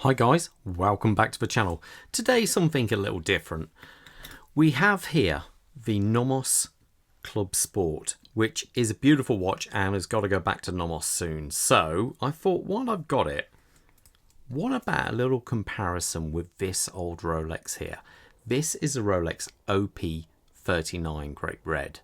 Hi guys, welcome back to the channel. Today something a little different. We have here the Nomos Club Sport, which is a beautiful watch and has got to go back to Nomos soon. So I thought, while I've got it, what about a little comparison with this old Rolex here? This is a Rolex OP39 Grape Red.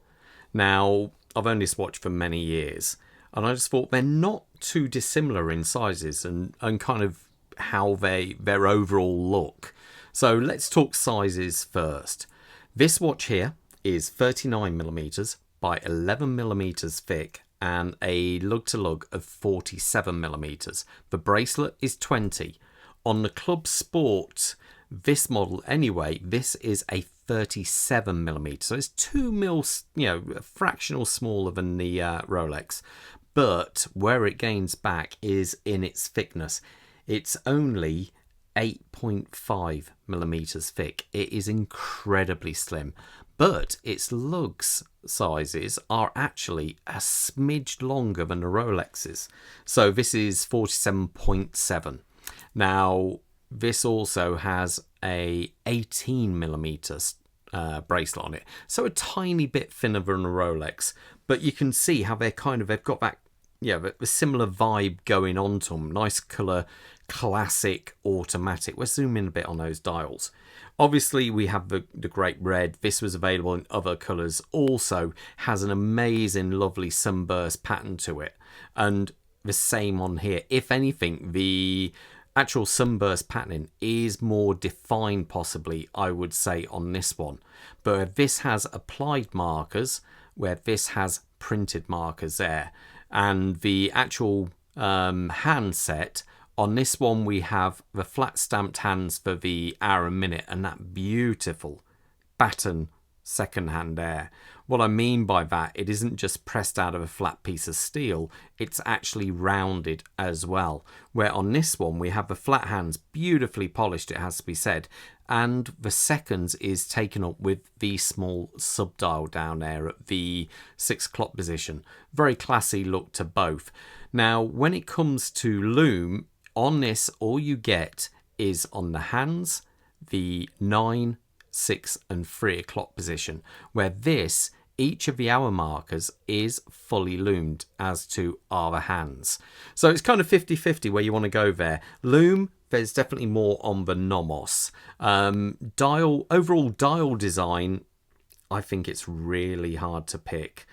Now, I've owned this watch for many years and I just thought they're not too dissimilar in sizes and kind of how their overall look. So let's talk sizes first. This watch here is 39mm by 11mm thick and a lug to lug of 47mm. The bracelet is 20. On the Club Sport, this model anyway, this is a 37mm, so it's 2mm, a fractional smaller than the Rolex. But where it gains back is in its thickness. It's only 8.5mm thick. It is incredibly slim, but its lugs sizes are actually a smidge longer than the Rolex's. So this is 47.7. Now, this also has a 18mm bracelet on it, so a tiny bit thinner than a Rolex. But you can see how they've got that, a similar vibe going on to them. Nice colour, classic automatic. We'll zoom in a bit on those dials. Obviously, we have the Grape Red. This was available in other colours. Also has an amazing, lovely sunburst pattern to it. And the same on here. If anything, the actual sunburst patterning is more defined, possibly, I would say, on this one. But this has applied markers, where this has printed markers there. And the actual handset, on this one we have the flat stamped hands for the hour and minute and that beautiful baton second hand there. What I mean by that, it isn't just pressed out of a flat piece of steel, it's actually rounded as well. Where on this one we have the flat hands beautifully polished, it has to be said, and the seconds is taken up with the small sub-dial down there at the 6 o'clock position. Very classy look to both. Now, when it comes to lume, on this all you get is on the hands, the 9, 6 and 3 o'clock position, where this, each of the hour markers is fully loomed, as to are the hands. So it's kind of 50-50 where you want to go there. Lume, there's definitely more on the Nomos. Overall dial design, I think it's really hard to pick.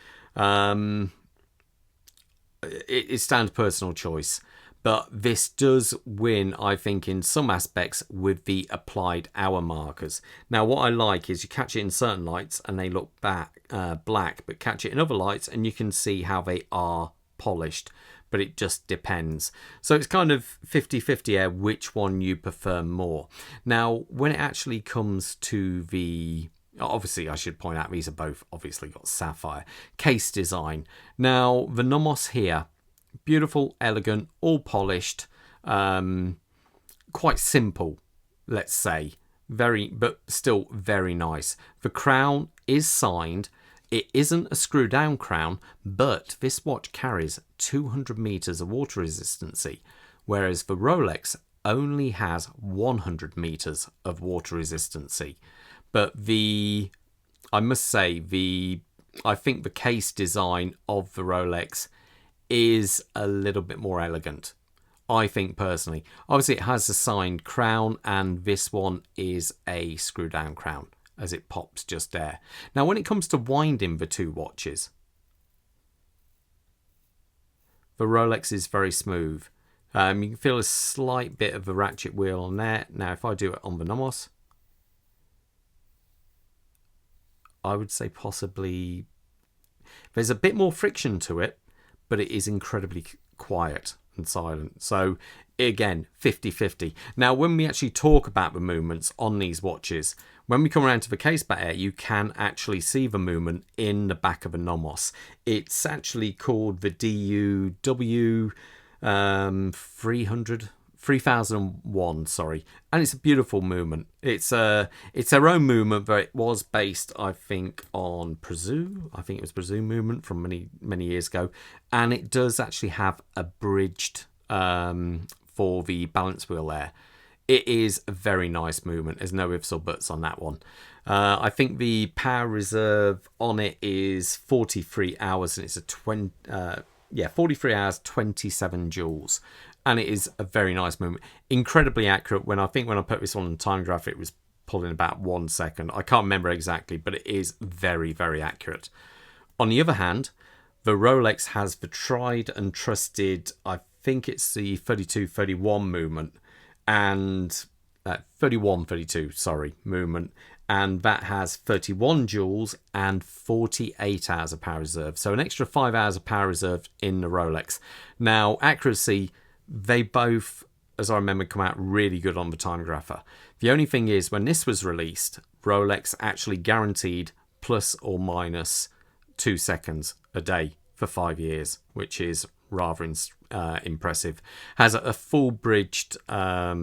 It stands personal choice. But this does win, I think, in some aspects with the applied hour markers. Now, what I like is you catch it in certain lights and they look black, but catch it in other lights and you can see how they are polished. But it just depends. So it's kind of 50-50 here, which one you prefer more. Now, when it actually comes to the... Obviously, I should point out, these are both obviously got sapphire. Case design. Now, the Nomos here, beautiful, elegant, all polished, quite simple, let's say, but still very nice. The crown is signed. It isn't a screw down crown, but this watch carries 200 meters of water resistancy, whereas the Rolex only has 100 meters of water resistancy. But I must say, I think the case design of the Rolex is a little bit more elegant, I think, personally. Obviously, it has a signed crown, and this one is a screw down crown, as it pops just there. Now, when it comes to winding the two watches, the Rolex is very smooth. You can feel a slight bit of a ratchet wheel on there. Now, if I do it on the Nomos, I would say possibly there's a bit more friction to it, but it is incredibly quiet and silent. So again, 50-50. Now, when we actually talk about the movements on these watches, when we come around to the case back here, you can actually see the movement in the back of a Nomos. It's actually called the DUW 3001, sorry, and it's a beautiful movement. It's their own movement, but it was based, I think, on Prezu. I think it was Prezu movement from many years ago, and it does actually have a bridged for the balance wheel there. It is a very nice movement. There's no ifs or buts on that one. I think the power reserve on it is 43 hours, and it's a 43 hours, 27 joules. And it is a very nice movement. Incredibly accurate. When I put this on the time graph, it was pulling about 1 second. I can't remember exactly, but it is very, very accurate. On the other hand, the Rolex has the tried and trusted, I think it's the 32-31 movement, and 31-32, sorry, movement, and that has 31 joules and 48 hours of power reserve. So an extra 5 hours of power reserve in the Rolex. Now, accuracy, they both, as I remember, come out really good on the time grapher. The only thing is, when this was released, Rolex actually guaranteed plus or minus 2 seconds a day for 5 years, which is rather impressive. Has a full bridged, a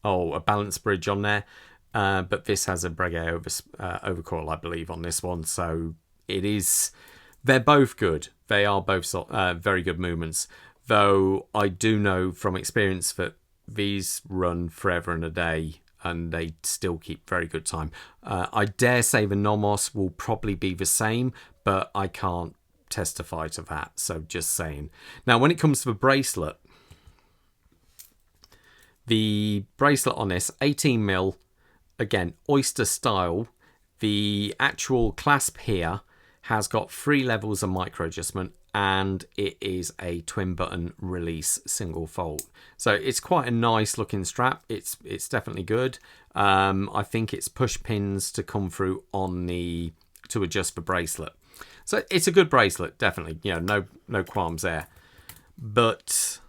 balance bridge on there, but this has a Breguet overcoil, I believe, on this one. So they're both good. They are both very good movements. Though I do know from experience that these run forever and a day, and they still keep very good time. I dare say the Nomos will probably be the same, but I can't testify to that, so just saying. Now, when it comes to the bracelet on this, 18mm, again, Oyster style. The actual clasp here has got 3 levels of micro adjustment, and it is a twin button release single fold. So it's quite a nice looking strap. It's definitely good. I think it's push pins to come through to adjust the bracelet. So it's a good bracelet, definitely. No qualms there. But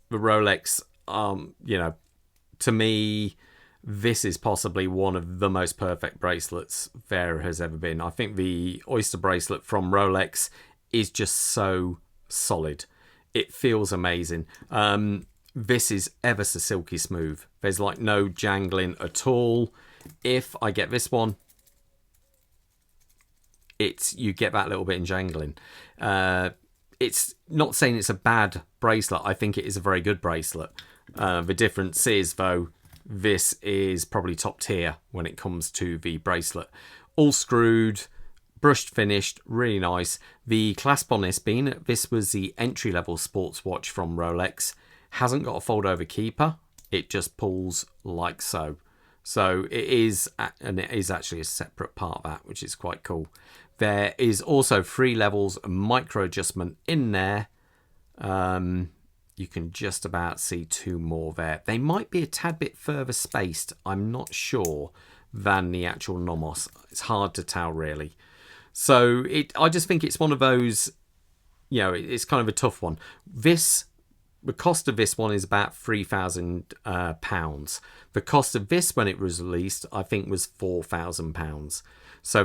the Rolex, to me, this is possibly one of the most perfect bracelets there has ever been. I think the Oyster bracelet from Rolex is just so solid. It feels amazing. This is ever so silky smooth. There's like no jangling at all. If I get this one, you get that little bit in jangling. It's not saying it's a bad bracelet. I think it is a very good bracelet. The difference is, though, this is probably top tier when it comes to the bracelet. All screwed, brushed, finished, really nice. The clasp on this was the entry-level sports watch from Rolex. Hasn't got a fold-over keeper. It just pulls like so. So it is actually a separate part of that, which is quite cool. There is also 3 levels of micro adjustment in there. You can just about see 2 more there. They might be a tad bit further spaced, I'm not sure, than the actual Nomos. It's hard to tell, really. So I just think it's one of those, it's kind of a tough one. The cost of this one is about £3,000. The cost of this when it was released, I think, was £4,000. So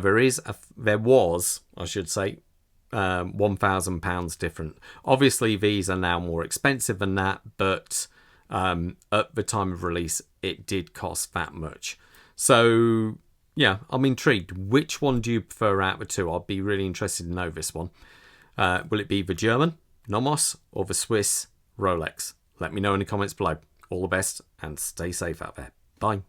there was, I should say, £1,000 different. Obviously, these are now more expensive than that, but at the time of release, it did cost that much. So, yeah, I'm intrigued. Which one do you prefer out of the two? I'll be really interested to know this one. Will it be the German Nomos or the Swiss Rolex? Let me know in the comments below. All the best and stay safe out there. Bye.